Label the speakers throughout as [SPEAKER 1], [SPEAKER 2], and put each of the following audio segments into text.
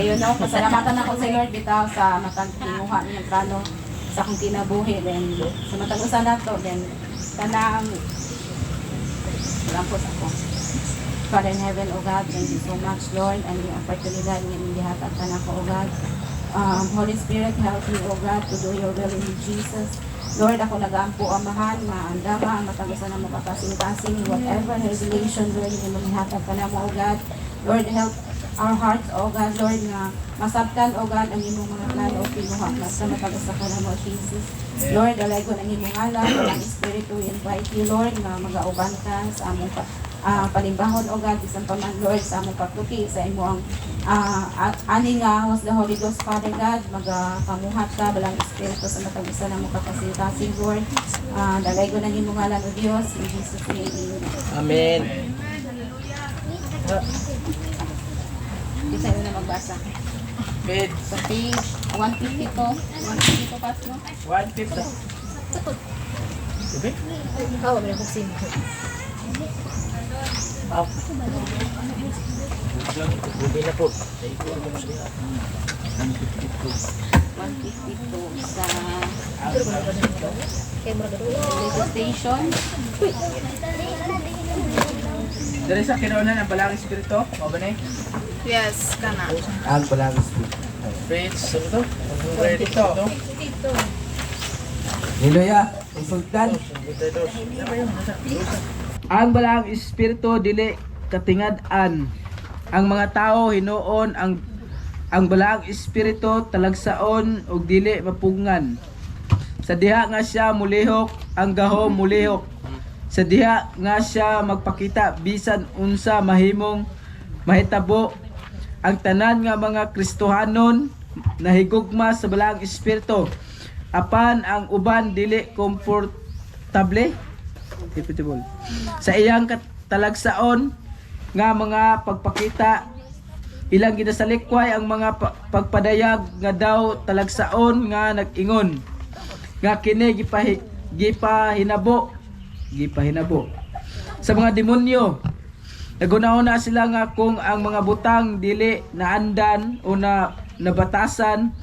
[SPEAKER 1] Ayun no, pasalamatan ako sa Lord bitaw sa matag himuha niyang plano sa akong kinabuhi. Then sa matag usa nato, then kanang lampos ako. Father in heaven, O God, thank you so much, Lord, and yung oportunidad ng gihatag ka na ko, O God. Holy Spirit, help me, O God, to do your will in Jesus. Lord, ako nag-aampo amahan, maandama, matagusan na mapapasing-pasing, whatever revelation, Lord, yung mamihatag ka na mo, O God. Lord, help our hearts, O God, Lord, na masabtan, O God, ang imong mga plano o pinuha na sa matagusan ka na mo, Jesus. Lord, alay ko ng imong alam, ang Espiritu, invite you, Lord, na mag-auban ka sa among palimbahon, O God, isang paman, Lord, sa among pagtuki, sa imong ani nga was the Holy Ghost, Father God, magapamuhat ka, balang Espiritu sa matagusan na mong kapasilitasin, Lord. Dalay ko ng imong alam, O Diyos, in Jesus' name.
[SPEAKER 2] Amen.
[SPEAKER 1] Isa yun na magbasa.
[SPEAKER 2] Page
[SPEAKER 1] Sa page 152, 152 pas, no?
[SPEAKER 2] 150. Sabi?
[SPEAKER 3] Oo, may nakuksin.
[SPEAKER 2] Bubi na po.
[SPEAKER 1] 152 sa
[SPEAKER 3] Kaya mo
[SPEAKER 1] radio station.
[SPEAKER 2] Dari sa kinaunan ang balang espiritu. O ba na eh?
[SPEAKER 1] Yes, kana.
[SPEAKER 4] Ang balang espiritu.
[SPEAKER 2] Page, ano to? Ready to.
[SPEAKER 4] Niloya, insultan.
[SPEAKER 2] Ang balang espiritu dili katingad-an. Ang mga tao hinuon ang balang espiritu talagsaon ug dili mapugngan. Sa diha nga siya mulihok, ang gahom mulihok. Sa diha nga siya magpakita bisan unsa mahimong mahitabo. Ang tanan nga mga Kristohanon nahigugma sa balang espiritu. Apan ang uban dili komportable sa iyang talagsaon nga mga pagpakita. Ilang ginasalikway ang mga pagpadayag nga daw talagsaon nga nag-ingon nga kini gipahinabo sa mga demonyo. Nagunahuna sila nga kung ang mga butang dili naandan o nabatasan,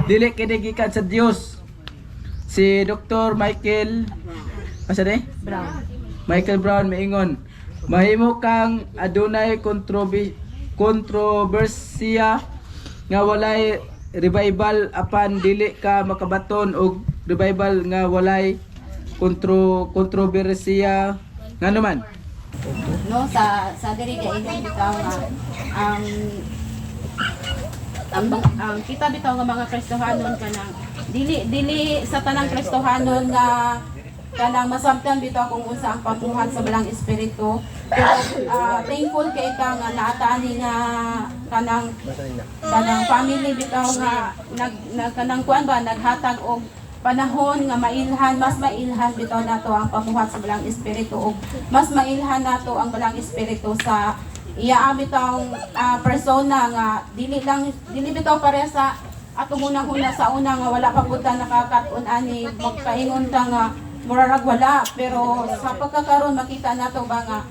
[SPEAKER 2] dili kini gikan sa Dios. Si Dr. Michael Brown maingon, mahimo kang adunay kontrobersiya nga walay revival apan dili ka makabaton og revival nga walay kontrobersiya nga naman.
[SPEAKER 1] No, sa diri kay ingon bitaw nga ang kita bitaw nga mga Kristohanon kanang dili sa tanang Kristohanon nga kanang masabtan bitaw kung unsa ang pamuhat sa balang espiritu. Pero thankful kay ka nga naataani nga kanang family bitaw nga kanang kuan ba naghatag og panahon nga mailhan, mas mailhan bitaw nato ang pamuhat sa balang espiritu ug mas mailhan nato ang balang espiritu sa iya bitaw persona nga dili bitaw pareha sa atong unang-una sa una nga wala pa pud ta nakakatun ani magpaingon ta nga murarag wala, pero sa pagkakaroon makita nato ba nga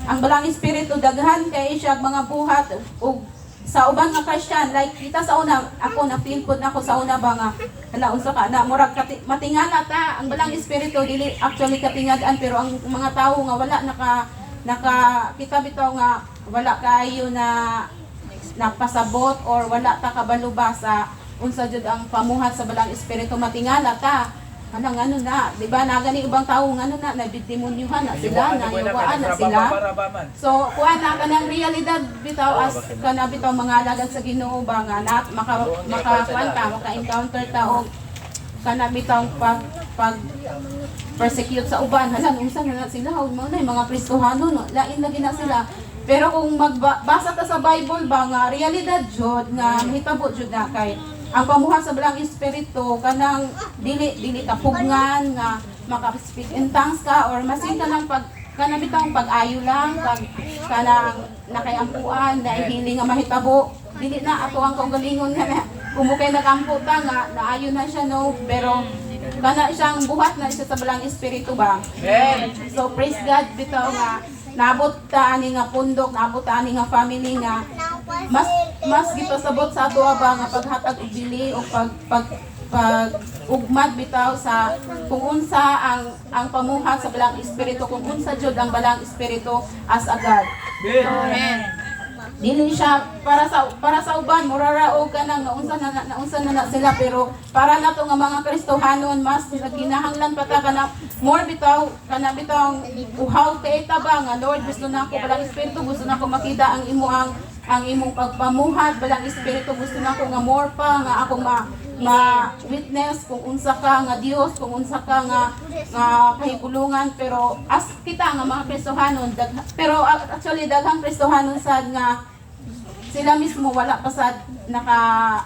[SPEAKER 1] ang balang espiritu daghan kay siya mga buhat ug sa ubang nga Christian, like kita sa una, ako na-feel po na ako sa una ba nga, unsa ka na, murag matingala ta, ang balang espiritu, dili actually katingadan, pero ang mga tao nga wala kita bitaw nga, wala kayo na napasabot or wala ta kabalo ba sa unsa jud ang pamuhat sa balang espiritu, matingala ta. Ano na, di ba nagani ubang tao ano na nabidemonyuhan na sila, nayawaan na sila. So kuha na kanang realidad bitaw as kana bitaw mga alagad sa Ginoo ba nga maka-encounter ta og kana bitaw pag persecute sa uban, unsa na sila ug mo na mga Kristohanon lain lagi na sila. Pero kung magbasa ta sa Bible ba nga realidad jud nga mahitabo jud na kay ang pamuhat sa balang espiritu kanang dili kapugngan nga maka-speak in tongues ka or masin ka lang kana bitang pag-ayo lang kanang nakayampuan na hiling nga mahitabo dili na ato ang kaugalingon nga kumukay nagampo ta nga naayo na siya no, pero kana siyang buhat na siya sa balang espiritu ba. So praise God bitaw nga naabot ta ani nga pundok, naabot ta ani nga family nga mas gipasabot sa ato ba nga paghatag og dili o pag ugmad bitaw sa kung unsa ang pamuhat sa balang espiritu, kung unsa jud ang balang espiritu as agad. Amen. Dili siya para sa uban murara og kanang naunsa na sila, pero para nato nga mga Kristohanon mas ginahanglan pa ta kana more bitaw kana bitaw uhaw kay ta ba nga Lord, gusto nako balang espiritu, gusto nako makita ang imong pagpamuhat balang espiritu, gusto nako nga more pa nga akong ma-witness kung unsa ka nga Dios, kung unsa ka nga kahigulungan. Pero as kita nga mga Kristohanon pero actually daghang Kristohanon sad nga sila mismo wala pa sad naka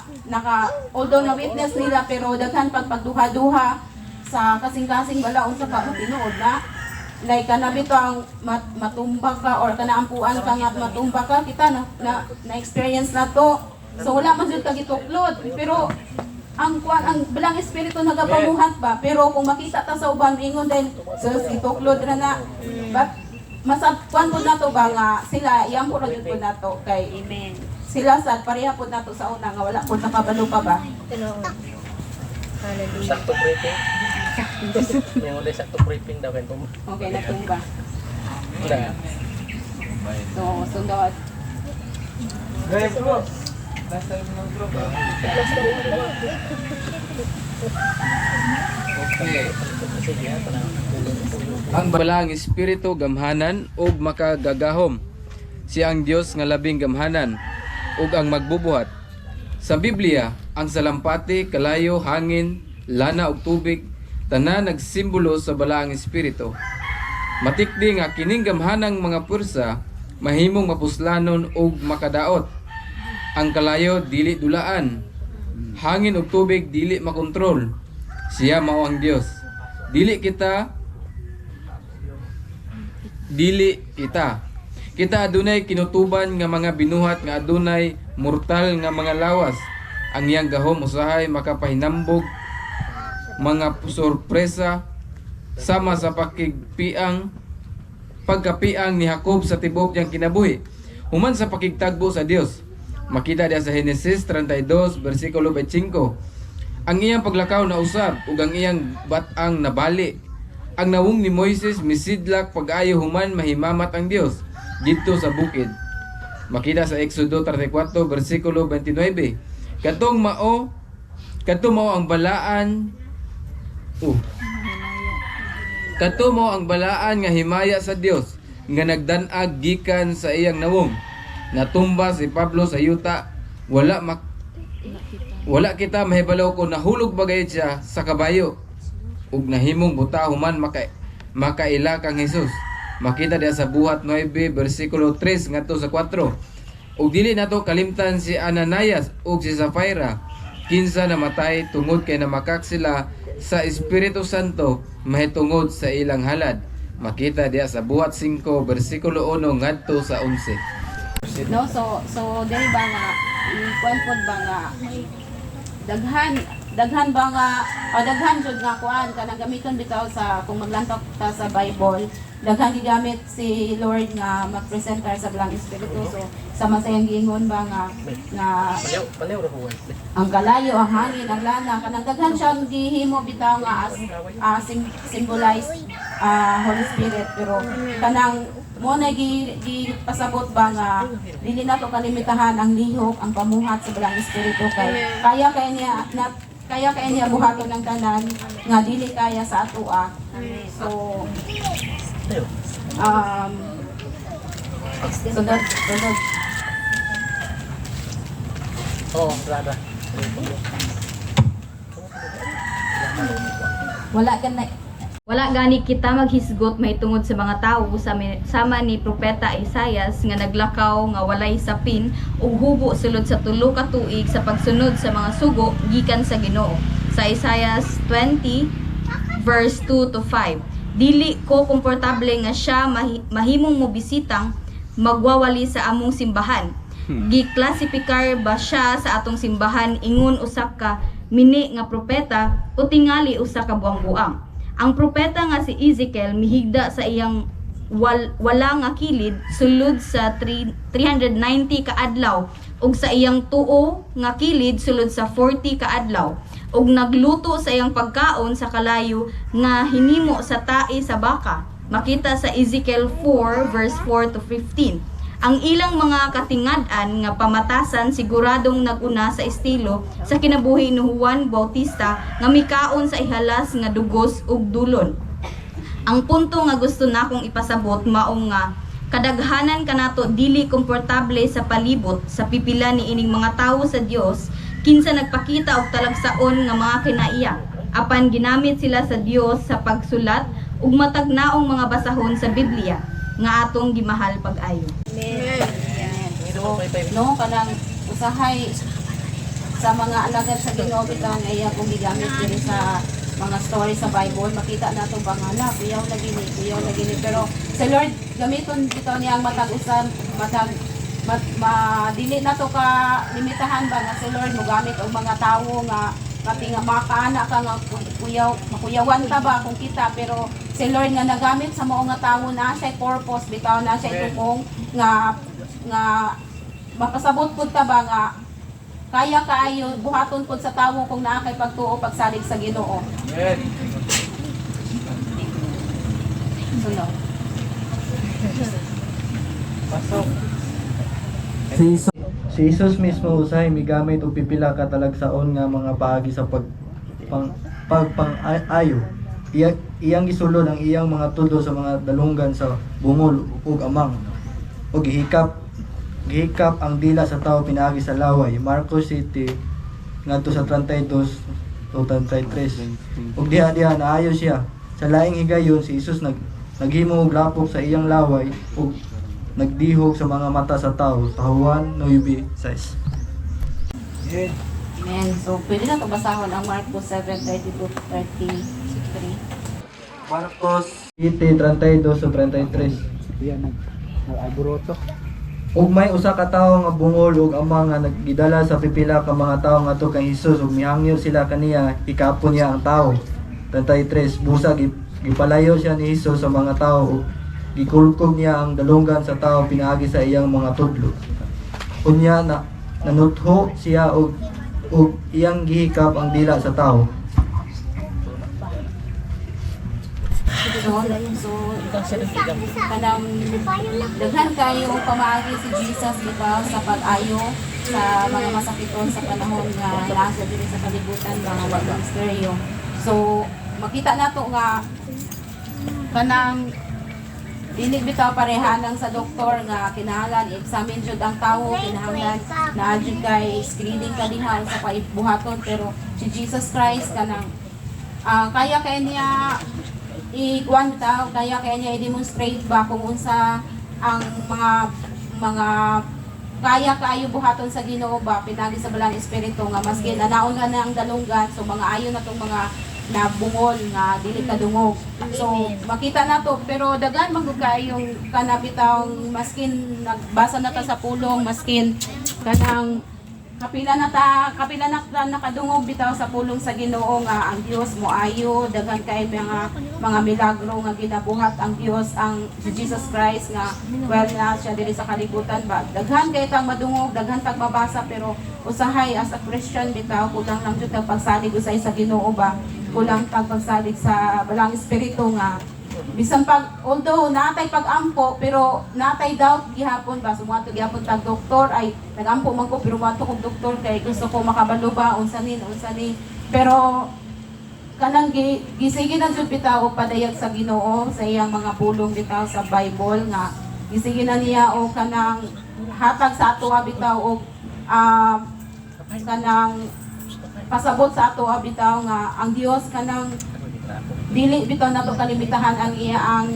[SPEAKER 1] although na witness nila, pero daghan pagduha-duha sa kasing-kasing bala unsa ka tinuod na like kana bito ang matumba ka or kana ampuan ka nga matumba ka, kita na experience na to. So wala man jud ka gituklod, pero ang balang espiritu nagapamuhat ba, pero kung makita ta sa uban ingon din sus gituklod ra na, but masab kuan pud nato ba nga sila iyang pud jud nato kay amen. Sila sad pareha pud nato sa una nga wala pud nakabalo pa ba.
[SPEAKER 3] Hallelujah. Sakto briefing. May ulit sakto briefing daw kan.
[SPEAKER 1] Okay, natumba.
[SPEAKER 3] Wala.
[SPEAKER 1] So sundot.
[SPEAKER 4] Guys, bro. Last time ng bro.
[SPEAKER 3] Okay. Sige,
[SPEAKER 2] Ang balang espiritu gamhanan ug makagagahom. Siya ang Dios nga labing gamhanan ug ang magbubuhat. Sa Biblia, ang salampati, kalayo, hangin, lana ug tubig tanan nagsimbolo sa balang espiritu. Matikdi nga kining gamhanang mga pwersa mahimong mapuslanon ug makadaot. Ang kalayo dili dulaan, hangin ug tubig dili makontrol. Siya mao ang Dios. Dili kita. Kita adunay kinutuban nga mga binuhat nga adunay mortal nga mga lawas. Ang iyang gahom usahay makapahinambog mga sorpresa sama sa pagkapiang ni Jacob sa tibok niyang kinabuhi. Human sa pakigtagbo sa Dios. Makita diya sa Genesis 32 versikulo 25. Ang iyang paglakaw na usab ug ang iyang batang nabali. Ang nawong ni Moises misidlak pag-ayo human mahimamat ang Dios didto sa bukid. Makita sa Exodo 34 versikulo 29. Katong mao ang balaan Kato mo ang balaan nga himaya sa Dios nga nagdanag gikan sa iyang nawong. Natumba si Pablo sa yuta, wala kita mahibalaw kung nahulog bagay siya sa kabayo ug nahimong buta human makaila kang Hesus. Makita diya sa Buhat 9 versikulo 3 ngadto sa 4. Ug dili nato kalimtan si Ananias ug si Sapphira kinsa namatay tungod kay namakak sila sa Espiritu Santo mahitungod sa ilang halad. Makita diya sa Buhat 5 versikulo 1 ngadto sa 11.
[SPEAKER 1] No, so dili ba nga kuan pod ba nga daghan ba nga daghan jud nga kuan kanang gamiton bitaw sa kung maglantok ta sa Bible, daghan gigamit si Lord nga mag-presenter sa Balang Espiritu. So sama sa iyang giingon ba nga
[SPEAKER 3] Palayo ra ko.
[SPEAKER 1] ang kalayo, ang hangin, ang lana, kanang daghan siyang gihimo bitaw nga as symbolize Holy Spirit, pero kanang mo na pasabot ba nga dili nato kalimitahan ang lihok, ang pamuhat sa Balang Espiritu kay kaya niya buhaton ng tanan nga dili kaya sa atoa. So sunod.
[SPEAKER 3] Oh, rada.
[SPEAKER 5] Wala gani kita maghisgot mahitungod sa mga tawo sama ni Propeta Isaias nga naglakaw nga walay sapin ug hubo sulod sa 3 ka tuig sa pagsunod sa mga sugo gikan sa Ginoo. Sa Isaias 20 verse 2 to 5. Dili ko komportable nga siya mahimong mobisitang magwawali sa among simbahan. Giklasifikar ba siya sa atong simbahan ingon usa ka mini nga propeta o tingali usa ka buang-buang. Ang propeta nga si Ezekiel mihigda sa iyang wala nga kilid sulod sa 390 ka adlaw ug sa iyang tuo nga kilid sulod sa 40 ka adlaw ug nagluto sa iyang pagkaon sa kalayo nga hinimo sa tae sa baka. Makita sa Ezekiel 4 verse 4 to 15. Ang ilang mga katingad-an nga pamatasan siguradong naguna sa estilo sa kinabuhi ni Juan Bautista nga mikaon sa ihalas nga dugos ug dulon. Ang punto nga gusto nakong ipasabot mao nga kadaghanan kanato dili komportable sa palibot sa pipila ni ining mga tawo sa Dios kinsa nagpakita og talagsaon nga mga kinaiya apan ginamit sila sa Dios sa pagsulat ug matag naong mga basahon sa Biblia nga atong gimahal pag-ayo.
[SPEAKER 1] So, no, kanang usahay sa mga alagad sa Ginoo bitaw nga iya kung gigamit diri sa mga story sa Bible, makita nato ba nga na kuyaw na gini, pero sa Lord gamiton bitaw niya ang matag usan, dili na to ka limitahan ba nga sa Lord mo gamit og mga tawo nga nga makaana ka nga makuyawan ta ba kung kita, pero si Lord nga nagamit sa mao nga tawo na siya purpose bitaw na siya itong nga mapasabot pud ta ba nga kaya kaayo buhaton pud sa tawo kung naa kay pagtuo pagsalig sa Ginoo.
[SPEAKER 4] Amen.
[SPEAKER 1] Sunod.
[SPEAKER 4] Pasok.
[SPEAKER 6] Si Jesus mismo usahay migamit og pipila ka talagsaon nga mga paagi sa pagpang-ayo. Iyang gisulod ang iyang mga tudo sa mga dalunggan sa bungol ug amang. O gihikap ang dila sa tao pinaagi sa laway. Marcos City ngadto sa 32 to 33. Ug diha naayo siya. Sa laing higayon si Jesus naghimo og lapok sa iyang laway ug nagdihog sa mga mata sa tao sa Juan 9:6.
[SPEAKER 1] Amen. So pwede na to basahon ang Marcos 7:32-33.
[SPEAKER 6] Marcos City 32 to 33. Ug may usa ka tawo nga bungol ug amang nga nagidala sa pipila ka mga tawo ngadto kay Hesus ug mihangyo sila kaniya, ikapon niya ang tawo. 33 busa gipalayo siya ni Hesus sa mga tawo ug gikulkog niya ang dalunggan sa tawo pinaagi sa iyang mga tudlo. Unya nanutho siya ug iyang gihikap ang dila sa tawo.
[SPEAKER 1] So kanang daghan kayo pamaagi si Jesus bitaw sa pag-ayo sa mga masakiton sa panahon nga nasa diri sa kalibutan mga ministeryo. So makita nato nga kanang dili bitaw parehanang sa doktor nga kinahanglan i-examine jud ang tawo, kinahanglan na jud kay screening ka diha sa paibuhaton, pero si Jesus Christ kanang kaya kay niya i-kuan bitaw, kaya kaya niya i-demonstrate ba kung unsa ang mga kaya kaayo buhaton sa Ginoo ba pinagi sa balang espiritu nga maski nanaon na ang dalunggan, so mga ayo na tong mga na bungol nga dili kadungog. So makita nato, pero daghan magud kaayong kanabitang maskin nagbasa na ta sa pulong, maskin kanang kapila na ta nakadungog bitaw sa pulong sa Ginoo nga ang Dios moayo, daghan kay mga milagro nga ginabuhat ang Dios, ang si Jesus Christ nga well na siya diri sa kalibutan ba. Daghan kay tang madungog, daghan tag mabasa, pero usahay as a Christian bitaw kulang lang jud tag pagsalig usay sa Ginoo ba. Kulang tag pagsalig sa balang espiritu nga bisan pag although natay pag-ampo pero natay doubt gihapon ba sumuadto gihapon tag doktor ay nag-ampo man ko pero muadto kog doktor kay gusto ko makabalo ba unsa ni pero kanang gisige na jud bitaw og padayag sa Ginoo sa iyang mga pulong bitaw sa Bible nga gisige na niya o kanang hatag sa ato bitaw og kanang pasabot sa ato bitaw nga ang Dios kanang dili bitaw nato kalimitahan ang iya ang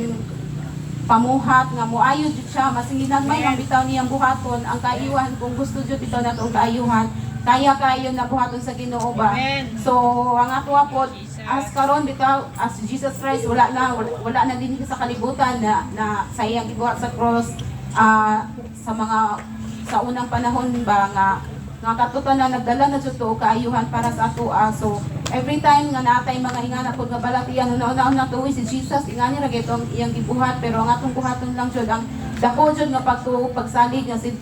[SPEAKER 1] pamuhat nga moayo jud siya masinginan may ang bitaw niyang buhaton ang kaayuhan kung gusto jud bitaw nato ang kaayuhan kaya kayo na buhaton sa Ginoo ba. So ang ato pod as karon bitaw as Jesus Christ wala na din sa kalibutan na sa iyang gibuhat sa cross sa unang panahon ba nga katutan na nagdala na jud to kaayuhan para sa ato so every time nga natay mga ingana pud nga balat iya una-una tuwi si Jesus ingani ra gyud ang iyang gibuhat, pero ang atong buhaton lang jud ang dako jud nga pagtuo pagsalig nga si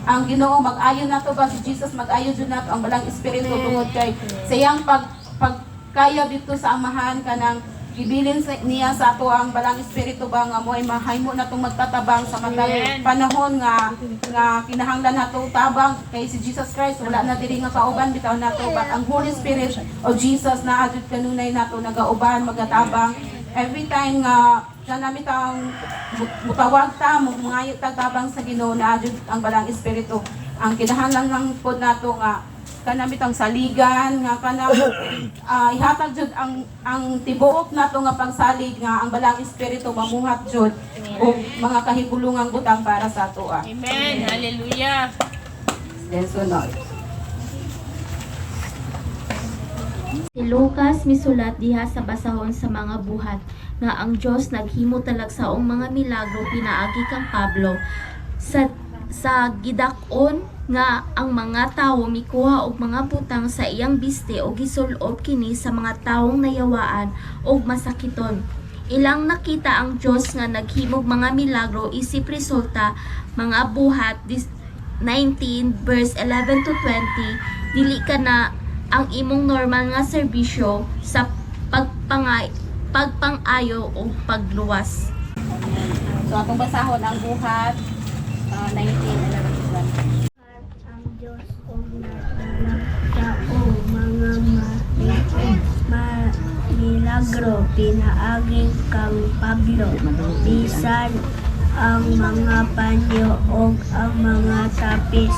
[SPEAKER 1] ang Ginoo mag-ayo nato ba si Jesus mag-ayo jud nato ang balang espiritu tungod kay sayang pagkaya dito sa amahan kanang gibilin niya sa ato ang balang espiritu ba nga mo'y mahaymo natong magtatabang sa matag panahon nga kinahanglan nato tabang kay si Jesus Christ wala na diri nga kauban bitaw nato, but ang Holy Spirit of Jesus na adud kanunay nato nagauban magatabang every time nga namin tang mutawag ta mangayo ta tabang sa Ginoo na adud ang balang espiritu. Ang kinahanglan lang pod nato nga kanami tang saligan nga kanang ihatag jud ang tibuok nato nga pagsalig nga ang balang espiritu mamuhat jud og mga kahigulungang butang para sa ato.
[SPEAKER 7] Amen. Hallelujah.
[SPEAKER 1] Then sunod.
[SPEAKER 8] Si Lucas misulat diha sa basahon sa mga buhat nga ang Dios naghimo talag saong mga milagro pinaagi kang Pablo sa gidak-on nga ang mga tawo mikuha og mga butang sa iyang biste o gisul-ob kini sa mga tawong nayawaan og masakiton. Ilang nakita ang Dios nga naghimog mga milagro isip resulta mga buhat 19 verse 11 to 20 dili ka na ang imong normal nga serbisyo sa pagpang-ayo o pagluwas.
[SPEAKER 1] So atong basahon ang buhat 19:11.
[SPEAKER 8] Ang Diyos o nadala sa mga milagro pinaagi kang Pablo bisan ang mga panyo o ang mga tapis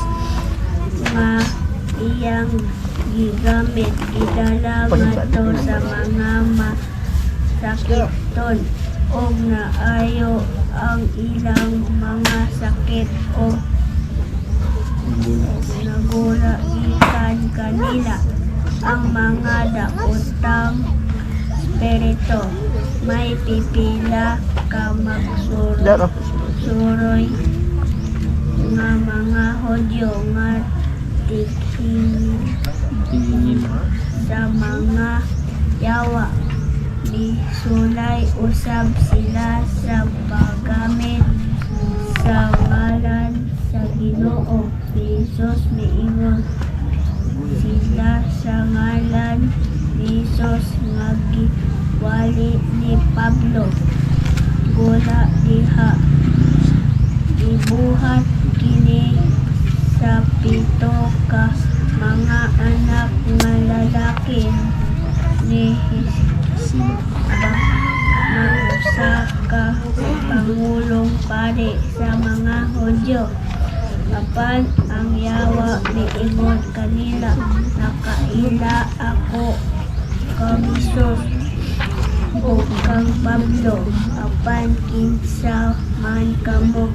[SPEAKER 8] nga iyang gigamit gidala ngadto sa mga masakiton o naayo ang ilang mga sakit o nagula gikan kanila ang mga daotang espiritu may pipila ka magsuroy nga mga Hudyo nga tiking sa mga yawa bisulay usab sila sa paggamit sa ngalan sa Ginoo Jesus miingon sila sa ngalan ni Jesus nga giwali ni Pablo gula diha ibuhat kini sa 7 ka mga anak nga lalaki ni usa ka pangulong pare sa mga Hudyo. Apan ang yawa miingon kanila nakaila ako kang Jesus o kang Pablo apan kinsa man kamo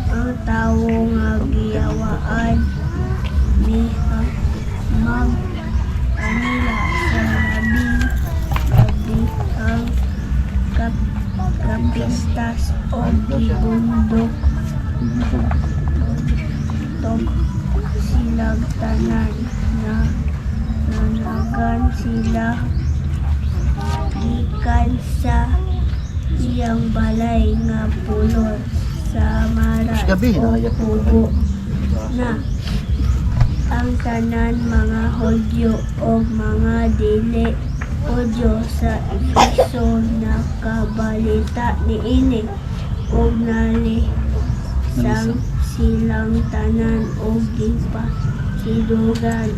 [SPEAKER 8] ang tawo nga giyawaan ni mag kanila sa labing kapistas o gibundok tog silang tanan na nanagan sila gikan sa iyang balay nga pulot sa mara o pugo na ang tanan mga Hudyo o mga dili Hudyo sa Efeso nakabalita niini og nalisang silang tanan og gipasidugan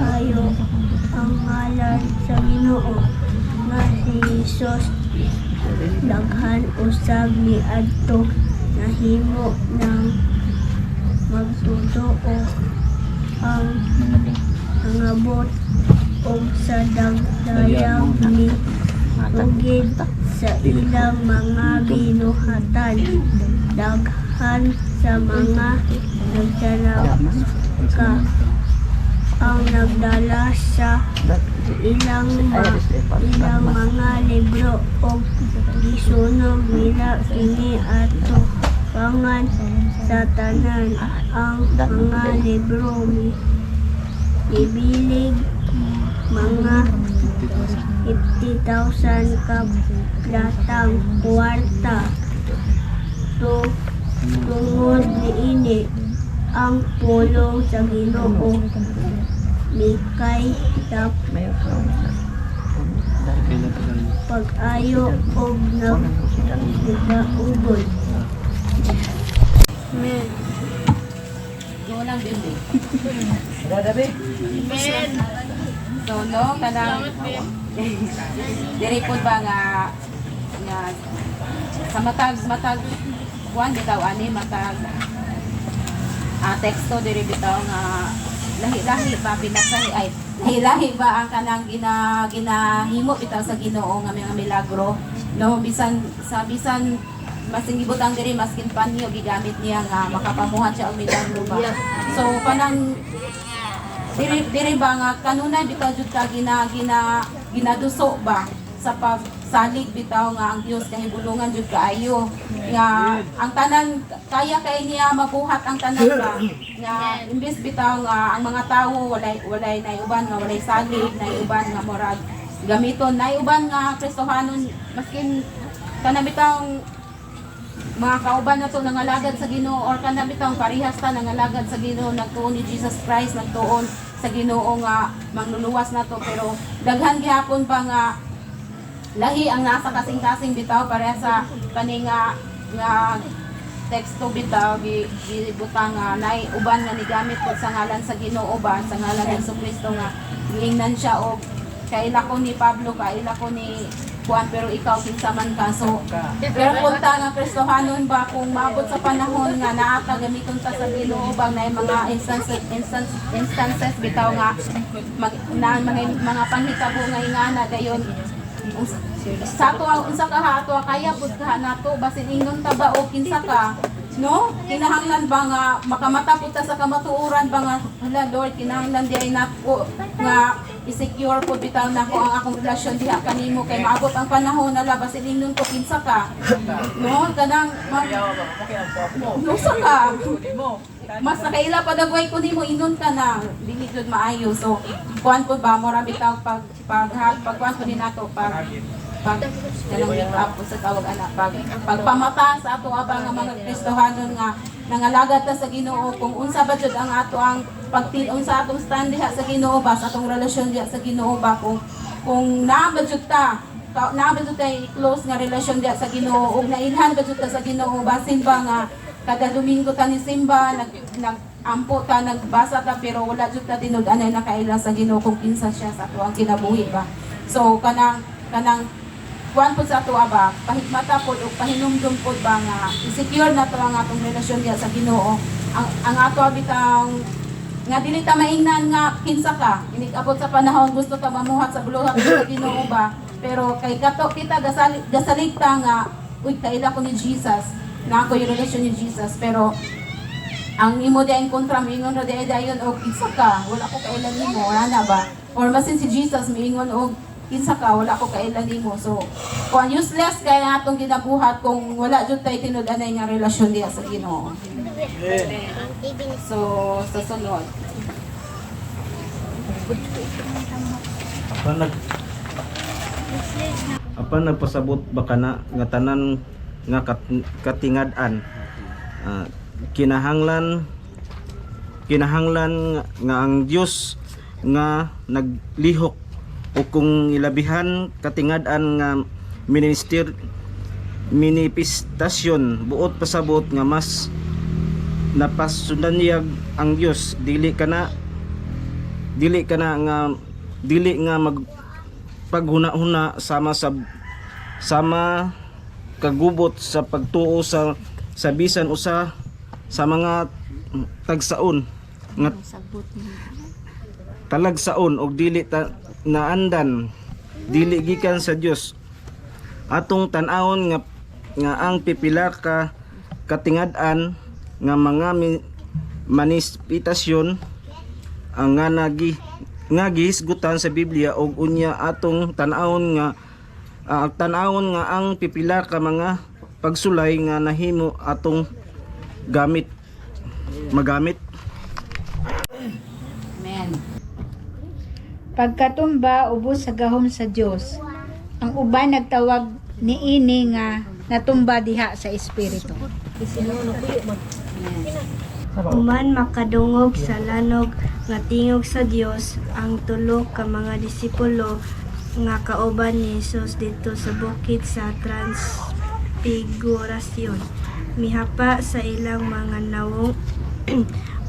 [SPEAKER 8] ayo ang ngalan sa Ginoo nga si Jesus daghan usab niadto nahimo ng magtudoo ang nangabot og sa dagdayang ni tugid sa ilang mga binuhatan daghan sa mga nagdala ka ang nagdala sa ilang mga libro o gisunog nila kini ato
[SPEAKER 9] pangan sa tanan ang mga libro ibilig mga 50,000 ka platang kwarta tungod niini ang pulong sa Ginoo mikay pag-ayo og nagdaugod. Amen.
[SPEAKER 1] Go lang din.
[SPEAKER 7] Amen.
[SPEAKER 1] So no kanang diri pud ba nga sa matag kuan bitaw ani matag teksto diri bitaw nga lahi-lahi ba pinasahi ay lahi-lahi ba ang kanang ginahimo bitaw sa Ginoo nga mga milagro no bisan masing ibutang diri maskin panyo gigamit niya nga makapamuhat siya og milagro ba. So kanang diri ba nga kanunay bitaw jud ka ginaduso ba sa pagsalig bitaw nga ang Dios kahibulungan jud kaayo nga ang tanan kaya kay niya mabuhat ang tanan ba nga imbes bitaw nga ang mga tawo walay naiuban nga walay salig naiuban nga murag gamiton naiuban nga Kristohanon maskin kana bitaw mga kauban na to nangalagad sa Ginoo or kana bitaw parehas ta nangalagad sa Ginoo nagtuon ni Jesus Christ nagtuon sa Ginoo nga mangluluwas na to pero daghan gihapon pa nga lahi ang nasa kasing-kasing bitaw pareha sa kani nga teksto bitaw gibutang nga nay uban nga nigamit ko sa ngalan sa Ginoo ba sa ngalan ni Jesucristo nga giingnan siya og kaila ko ni Pablo kaila ko ni Juan pero ikaw kinsa man ka so pero punta nga Kristohanon ba kung maabot sa panahon nga naata gamiton ta sa Ginoo bang na mga instances bitaw nga mga panghitabo nga ingana dayon sa ato ang unsa ka ha ato kaya pud ka nato basin ingon ta ba o kinsa ka no kinahanglan ba nga makamata pud ta sa kamatuoran ba nga hala Lord kinahanglan di ay nako nga i-secure pud bitaw nako ang akong relasyon diha kanimo kay maabot ang panahon na basin ingon ko kinsa ka no kanang unsa ka mas nakaila pa dagway ko nimo inon ka na dili jud maayo so kuan pud ba mora bitaw pagkuan ko ni nato pag kanang wake up sa tawag ana pagpamata sa ato abang nga mga Kristohanon nga nangalagad ta sa Ginoo kung unsa ba jud ang ato ang pagtilong sa atong stand diha sa Ginoo ba sa atong relasyon diha sa Ginoo ba kung naa ba jud ta close nga relasyon diha sa Ginoo ug nailhan ba jud ta sa Ginoo basin ba nga kada Domingo ta ni simba nag-ampo ta nagbasa ta pero wala jud ta tinud-anay nakailang sa Ginoo kung kinsa siya sa ato ang kinabuhi ba so kanang kuan po sa ato ba pahigmata po o pahinumdum po ba nga i-secure na to ang atong relasyon diha sa Ginoo ang ato bitang nga dili ta maingnan nga kinsa ka inig-abot sa panahon gusto ta mamuhat sa buluhat sa Ginoo ba pero kay kato kita gasalig ta nga uy kaila ko ni Jesus na ako yung relasyon ni Jesus pero ang imo di ang kontra miingon ra di dayon og kinsa ka wala ko kailan nimo wala na ba or masin si Jesus miingon og kinsa ka wala ko kailan nimo so kung useless kay atong ginabuhat kung wala jud tay tinud-anay nga relasyon diha sa Ginoo. So sa sunod
[SPEAKER 10] apan nagpasabot ba kana nga tanan nga katingad-an kinahanglan nga ang Dios nga naglihok o kung ilabihan katingad-an nga manifestasyon buot pasabot nga mas napasundaniyag ang Dios dili nga magpaghuna-huna sama kagubot sa pagtuo sa bisan usa sa mga tagsaon nga talagsaon og dili naandan dili gikan sa Dios atong tan-awon nga ang pipila ka katingad-an nga mga manifestasyon ang nga gihisgutan sa Biblia og unya atong tan-awon nga ang pipila ka mga pagsulay nga nahimo atong magamit.
[SPEAKER 1] Amen.
[SPEAKER 11] Pagkatumba ubos sa gahom sa Dios. Ang uban nagtawag niini nga natumba diha sa espiritu.
[SPEAKER 9] Human makadungog sa lanog nga tingog sa Dios ang tulo ka mga disipulo nga kauban ni Jesus dito sa bukid sa Transfigurasyon. Mihapa sa ilang mga nawong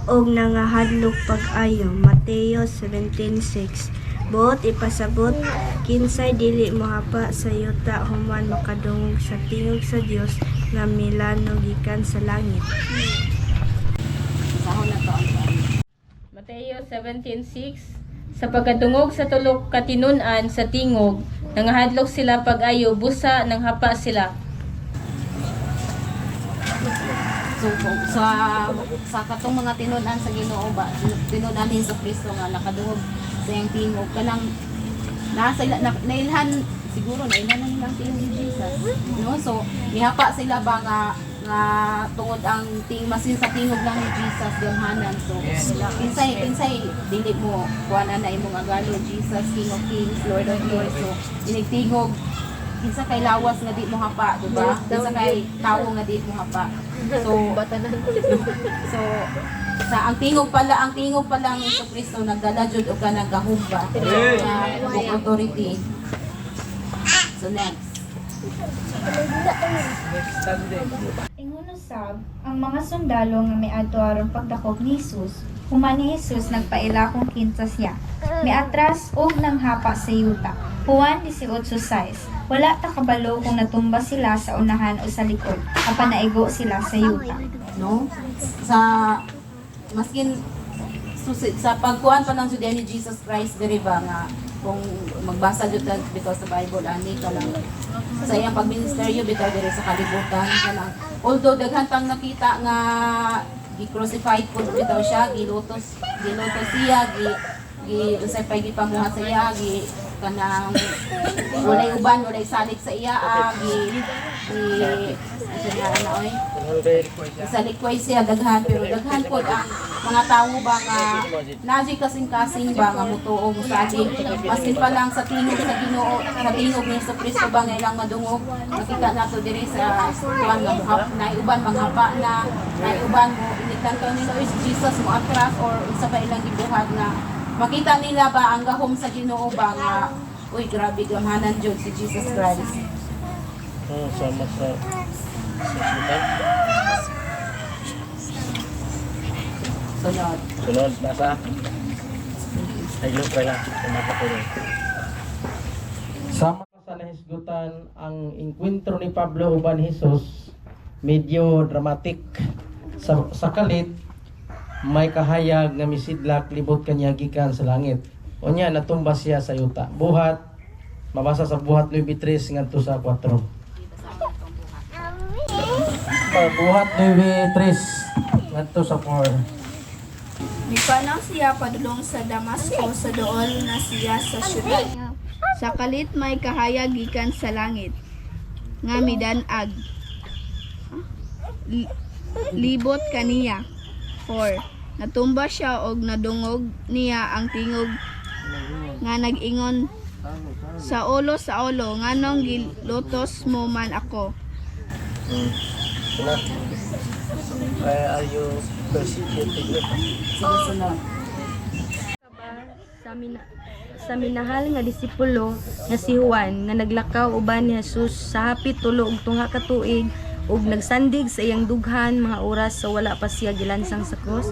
[SPEAKER 9] og nangahadlok pag-ayo. Mateo 17:6. Buot ipasabot kinsay dili mohapa sa yuta human makadungog sa tingog sa Dios nga milano gikan sa langit.
[SPEAKER 1] Sahon na to.
[SPEAKER 7] Mateo 17:6. Sa pagkadungog sa tulok katinunan sa tingog, nangahadlok sila pag-ayo, busa nang hapa sila.
[SPEAKER 1] So sa katong mga tinud-an sa Ginoo ba, tinud-an ni Kristo nga nakadungog sa iyang tingog kanang nasa nailhan siguro nailhan na nilang tingog ni Jesus, no? So mihapa sila ba nga tungod ang masin sa tingog lang ni Jesus gamhanan. So kinsay dili mo kuana na imong agalo, Jesus King of Kings, Lord of Lords. So inigtingog kinsa kay lawas nga di mo hapa, di ba? Kinsa kay tawo nga di mo hapa. So sa ang tingog pala ng Kristo nagdala jud og kanang gahumba na authority. So next.
[SPEAKER 11] Ingon usab ang mga sundalo nga miadto aron pagdakop ni Jesus. Human ni Jesus nagpaila kung kinsa siya. Miatras og nanghapa sa yuta. Juan 18:6. Wala ta kabalo kung natumba sila sa unahan o sa likod. Apan naigo sila sa yuta.
[SPEAKER 1] No? Sa maskin sa pagkuhan pa ng Judean ni Jesus Christ diri ba nga kung magbasa jud ta bitaw sa Bible ani ka lang sa iyang pagministeryo bitaw diri sa kalibutan ka lang. Although daghan pang nakita nga gi-crucified pud bitaw siya, gilutos siya, usay pa gipamuhat sa iya, kanang walay uban, walay salik sa iya, isalikway siya daghan, pero daghan po ang mga tao ba nga naji kasing-kasing ba nga mutuo musadig masin pa lang sa tingog sa Ginoo, sa tingog ni Kristo ba nga ilang madungog, makita nato diri sa kuan nga muhap na uban manghapa na uban mo initanto nila is Jesus mo atras or isa pa ilang gibuhat na makita nila ba ang gahom sa Ginoo ba nga uy grabe gamhanan jud si Jesus Christ.
[SPEAKER 3] Sama sa sunod nasa ayun pala kumata ko rin.
[SPEAKER 2] Sama sa nahisgutan ang enkwentro ni Pablo uban Jesus, medyo dramatic. Sa kalit may kahayag nga misidlak libot kanya gikan sa langit. Unya natumba siya sa yuta. Buhat mabasa sa buhat 9:3 ngadto sa 4. Buhat 9:3 ngadto sa 4.
[SPEAKER 8] Mipanaw siya padulong sa Damasco sa dool na siya sa syudad. Sa kalit may kahayag gikan sa langit nga midanag. Libot kaniya. 4. Natumba siya og nadungog niya ang tingog nga nag-ingon sa ulo nganong gilutos mo man ako.
[SPEAKER 3] Why are you persecuting me?
[SPEAKER 1] Sunod.
[SPEAKER 5] Sa minahal nga disipulo nga si Juan nga naglakaw uban ni Jesus sa hapit tulo og tunga ka tuig ug nagsandig sa iyang dughan mga oras sa wala pa siya gilansang sa krus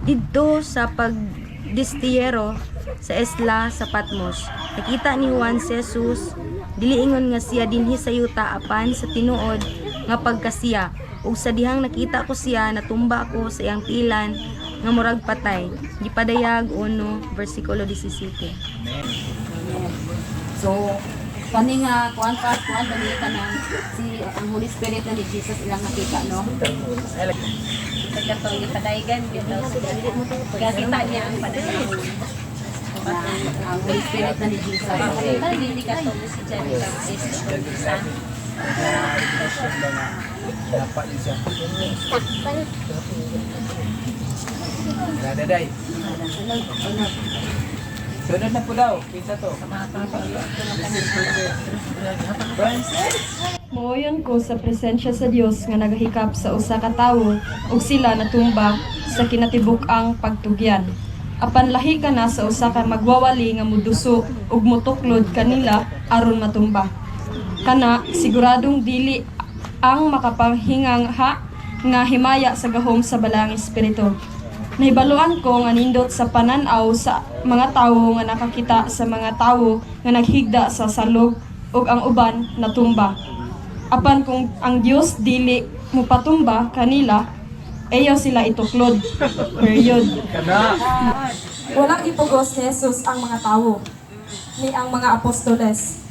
[SPEAKER 5] didto sa pagdistiyero sa isla sa Patmos. Nakita ni Juan si Jesus dili ingon nga siya dinhi sa yuta apan sa tinuod nga pagkasiya ug sa dihang nakita ko siya natumba ako sa iyang pilan nga murag patay. Gipadayag 1 versikulo 17.
[SPEAKER 1] So kani nga kuan dali ka nang si ang Holy Spirit na ni Jesus ilang nakita, no?
[SPEAKER 7] Pagkatong ipadayagan bitaw sila. Gakita niya ang padayon.
[SPEAKER 1] Ang Holy Spirit na ni Jesus.
[SPEAKER 7] Hindi ka to si Jenny Baptist.
[SPEAKER 2] Dapat yun siya. Daday. Sunod na po daw. Pinsa to.
[SPEAKER 7] Mooyon ko sa presensya sa Dios nga nagahikap sa usa ka tawo ug sila natumba sa kinatibuk-ang pagtugyan. Apan lahi ka na sa usa ka magwawali nga muduso ug mutuklod kanila aron matumba. Kana siguradong dili ang makapahingang nga himaya sa gahom sa balang espiritu. Nahibaluan ko nga nindot sa pananaw sa mga tawo nga nakakita sa mga tawo nga naghigda sa salog ug ang uban natumba. Apan kung ang Dios dili mupatumba kanila, ayaw sila ituklod. Period.
[SPEAKER 5] Walang ipugos ni Jesus ang mga tawo, ni ang mga apostoles.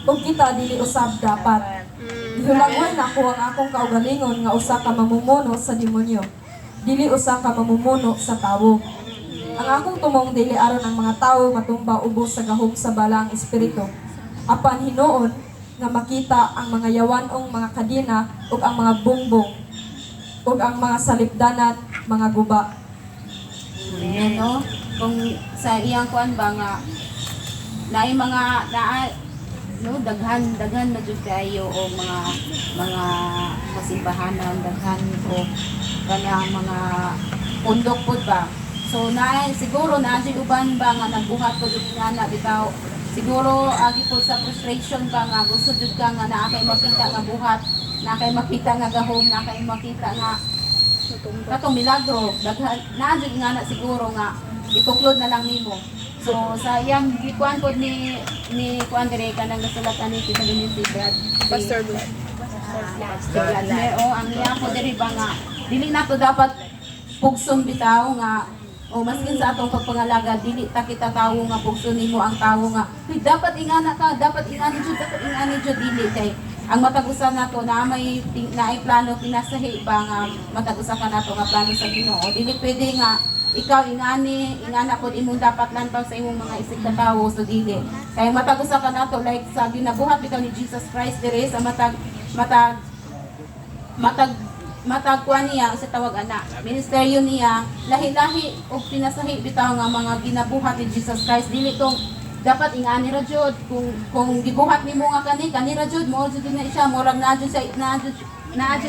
[SPEAKER 5] Kung kita dili usab dapat. Gihulangon nako ang akong kaugalingon nga usa ka mamumuno sa demonyo. Dili usa ka mamumuno sa tawo. Ang akong tumong dili aron ang mga tawo matumba ubos sa gahom sa balang espiritu. Apan hinuon nga makita ang mga yawanong mga kadina ug ang mga bungbong ug ang mga salipdanan, mga guba.
[SPEAKER 1] Ayan, no? Kung sa iyang kuan ba nga naay mga no daghan na jud kayo o mga kasimbahanan, daghan o kanang mga pundok pod ba. So naay siguro na uban ba nga nagbuhat pod jud nga bitaw. Siguro agi po sa frustration ba nga gusto jud ka nga naa kay makita nga buhat, naa kay makita nga gahom, naa kay makita nga katong milagro, daghan naa jud nga na siguro nga ituklod na lang nimo. So sa iyang gikuan pod ni kuan dire kanang nasulatan ni Tita Denise Brad. Pastor Brad. Ang iya po dire ba nga dili na to dapat pugson bitaw nga o maskin sa atong pagpangalaga dili ta kita tawo nga pugson nimo ang tawo nga dapat ingana ka, dapat ingani jud dili kay ang matag-usa nato na may plano pinasahi ba nga matag-usa ka nato nga plano sa Ginoo. Dili pwede nga ikaw ingana pod imong dapat lantaw sa imong mga isig na tawo so dili. Kay matag-usa ka nato like sa ginabuhat bitaw ni Jesus Christ dire sa matag kuan niya sa tawag ana ministeryo niya lahi-lahi og pinasahi bitaw nga mga ginabuhat ni Jesus Christ dili tong dapat ingani ra jud kung gibuhat nimo nga kani ra jud mo jud na siya murag na jud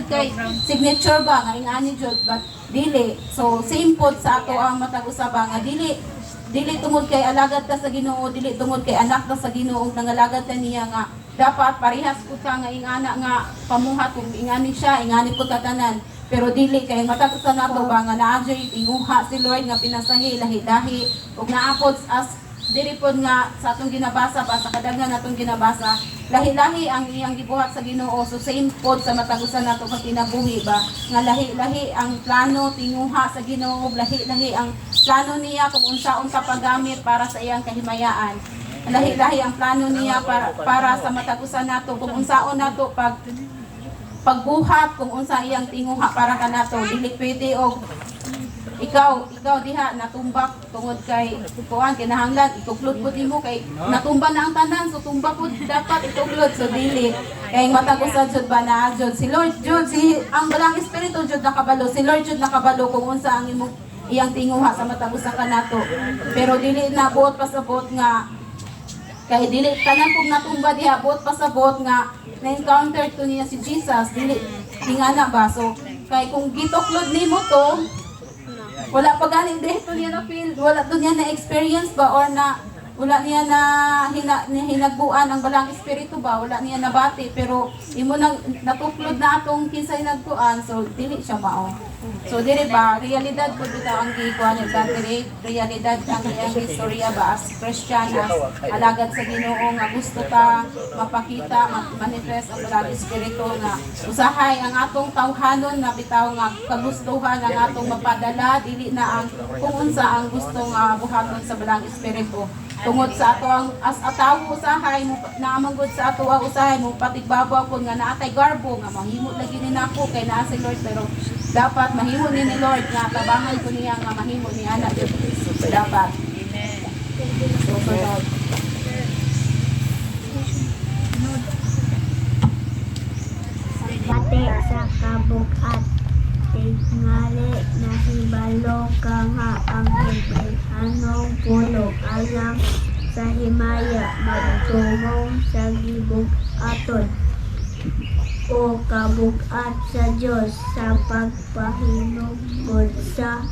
[SPEAKER 1] kay signature ba nga ingani jud but dili. So same pod sa ato ang matag-usa ba nga dili tungod kay alagad ta sa Ginoo, dili tungod kay anak ta sa Ginoo nangalagad ta niya nga dapat parehas pud ka nga ingana nga pamuhat kung ingani siya ingani pud katanan pero dili kay matag-usa nato ba nga naa jud inguha si Lord nga pinasahi lahi-lahi ug naapod as diri pod nga sa atong ginabasa ba sa kadaghan natong ginabasa lahi-lahi ang iyang gibuhat sa Ginoo. So same pod sa matag-usa nato nga kinabuhi ba nga lahi-lahi ang plano tinguha sa Ginoo, lahi-lahi ang plano niya kung unsaon ka paggamit para sa iyang kahimayaan. Lahi-lahi ang plano niya para sa matag-usa nato kung unsaon nato pagbuhat kung unsa iyang tinguha para kanato. Dili pwede og ikaw diha natumbak tungod kay kuan kinahanglan ituklod pud nimo kay natumba na ang tanan so tumba pud dapat ituklod so dili kay matag-usa jud ba na jud si Lord jud ang balang espiritu jud nakabalo si Lord jud nakabalo kung unsa ang imong iyang tinguha sa matag-usa kanato pero dili na buot pasabot nga kay dili tanan pug natumba diha buot pasabot nga na-encounter to niya si Jesus dili ingana ba so kay kung gituklod nimo to wala pa galing dito niya na feel, wala to niya na experience ba or na wala niya na hinagbuan ang balang espiritu ba, wala niya nabati pero imo nang natuklod na atong kinsay nagtuan so dili siya mao. So dili ba realidad pud bitaw ang gikuan ni battery, realidad ang iyang istorya ba as Christian as alagad sa Ginoo nga gusto ta mapakita manifest ang balang espiritu nga usahay ang atong tawhanon nga bitaw nga kagustuhan ang atong mapadala dili na ang kung unsa ang gustong buhaton sa balang espiritu. Tungod sa ato ang as atawo usahay mo naamanggod sa ato ang usahay mo patigbabaw kun nga naatay garbo nga mahimo lagi ni nako kay naa si Lord pero dapat mahimo ni Lord nga tabangan ko niya nga mahimo ni ana jud dapat. Amen.
[SPEAKER 9] Bate sa Kalo ka nga ang anong pulo alang sa himaya magtungong sa gibug-aton o kabug-at sa Dios sa pagpahinugod sa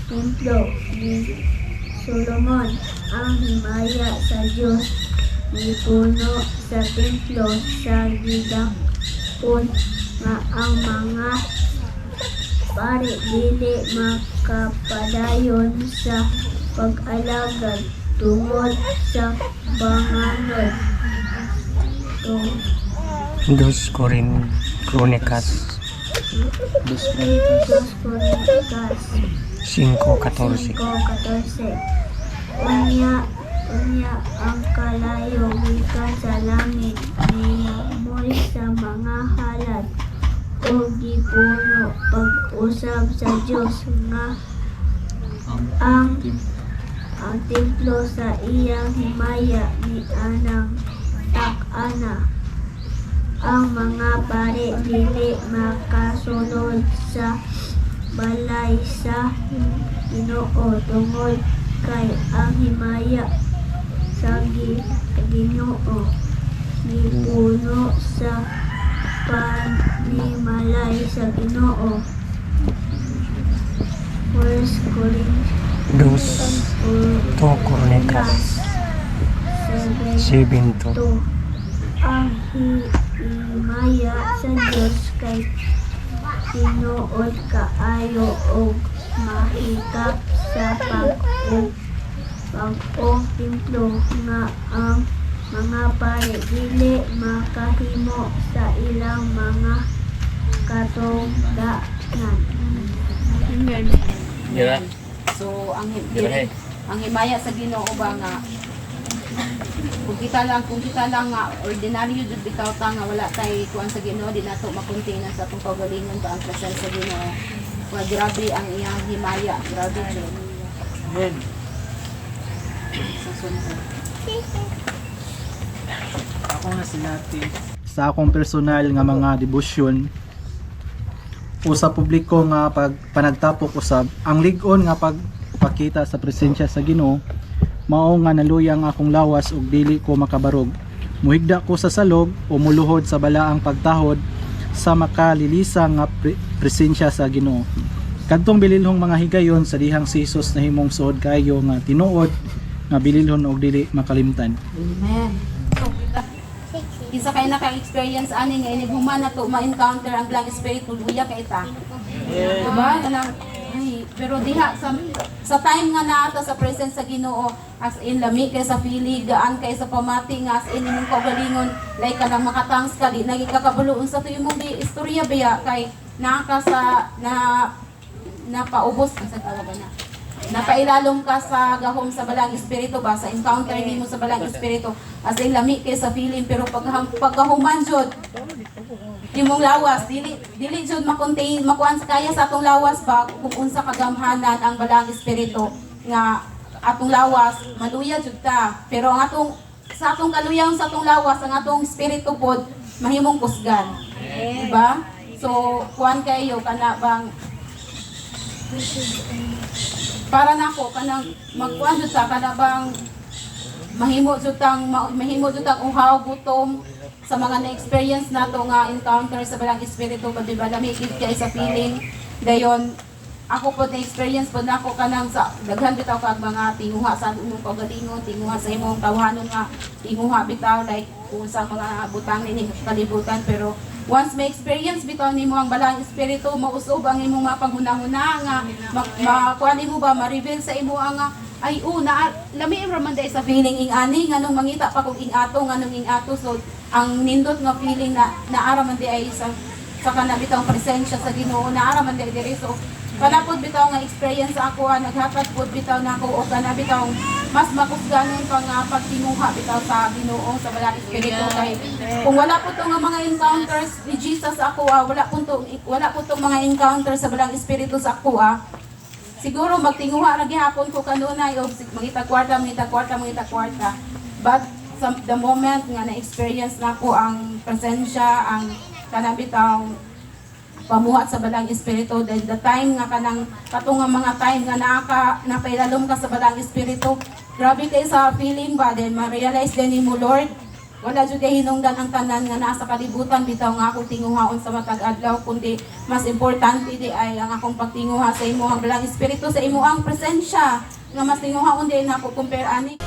[SPEAKER 9] templo ni Solomon. Ang himaya sa Dios gipuno sa templo sa gidakon nga ang mga pare dili makapadayon sa pag-alagad tungod sa banganod.
[SPEAKER 3] Dos Crónicas
[SPEAKER 9] Dos Crónicas
[SPEAKER 3] 5:14.
[SPEAKER 9] 5:14. Unya ang kalayo gikan sa langit niyamoy sa mga halad o gipuno pag-usab sa Dios nga ang templo sa iyang himaya ni anang tak-ana. Ang mga pare dili makasulod sa balay sa Ginoo tungod kay ang himaya sa Ginoo gipuno sa panimalay sa Ginoo. 1
[SPEAKER 3] Dos Crónicas 7:2.
[SPEAKER 9] Ang himaya sa Diyos kay tinuod kaayo og mahigap sa pag-ong templo nga ang mga pare dili makahimo sa ilang mga katungdanan.
[SPEAKER 1] Amen.
[SPEAKER 3] Dira.
[SPEAKER 1] So ang himaya sa Ginoo ba nga kung kita lang nga ordinaryo jud bitaw ta nga wala tay kuan sa Ginoo di nato makontinan sa atong kaugalingon ba ang presensya sa Ginoo. Wa grabe ang iyang himaya, grabe jud.
[SPEAKER 2] Amen.
[SPEAKER 1] Sa sunod.
[SPEAKER 2] Ako nga sinati sa akong personal nga mga debosyon o sa publiko nga panagtapok usab ang lig-on nga pagpakita sa presensya sa Ginoo mao nga naluyang akong lawas ug dili ko makabarog. Muhigda ko sa salog o muluhod sa balaang pagtahod sa makalilisa nga presensya sa Ginoo. Kadtong bililhong mga higayon sa dihang si Jesus na himong suod kayo nga tinuod nga bililhon og dili makalimtan.
[SPEAKER 1] Amen. Isa kay naka-experience ani nga inighuman na to ma-encounter ang Black Spirit luya kay ta. Diba? Kanang pero diha sa time nga naata sa presence sa Ginoo as in lami kay sa feeling gaan kay sa pamati nga as in imong kaugalingon like kanang makatangs ka di nagikakabuloon sa tuyo mong istorya biya kay naka sa napaubos sa tawag na napailalom ka sa gahom sa balang espiritu ba sa encounter nimo sa balang espiritu as in lami kay sa feeling pero pagkahuman jud imong lawas dili jud makontain makuan sa kaya sa atong lawas ba kung unsa kagamhanan ang balang espiritu nga atong lawas maluya jud ta pero ang atong sa atong kaluyang sa atong lawas ang atong espiritu pod mahimong kusgan diba so kuan kayo kana bang para nako kanang magkuan jud ta kana bang mahimo jud tang uhaw gutom sa mga na-experience nato nga encounter sa balang espiritu pag diba lamigid kay sa feeling dayon ako po na-experience po nako kanang sa daghan bitaw kag mga tinguha sa imong kaugalingon tinguha sa imong tawhanon nga tinguha bitaw like kung sa mga butang ni kalibutan pero once may experience bitaw nimo ang balang espiritu mausob ang imong mapanghunahuna nga makuan nimo ba ma-reveal sa imo ang ay na lami ra man day sa feeling ing ani nganong mangita pa kog ing ato nganong ing ato so ang nindot nga feeling na naara man di ay sa kana bitaw presensya sa Ginoo naara man di diri so kana pod bitaw nga experience ako naghatag pod bitaw nako o kana bitaw mas makusganon pa nga pagtinguha bitaw sa Ginoo sa balang espiritu kay kung wala po tong mga encounters ni Jesus ako wala po tong mga encounters sa balang espiritu sa ako siguro magtinguha ra gihapon ko kanunay o mangita kwarta but the moment nga na-experience nako ang presensya ang kanang bitaw pamuhat sa balang espiritu. Then the time nga kanang katong nga mga time nga napailalom ka sa balang espiritu, grabe kay sa feeling ba, then ma-realize din ni mo, Lord, wala jud kay hinungdan ang tanan nga nasa kalibutan bitaw nga akong tinguhaon sa matag adlaw, kundi mas importante di ay ang akong pagtinguha sa imo ang balang espiritu, sa imo ang presensya nga mas tinguhaon din ako compare ani.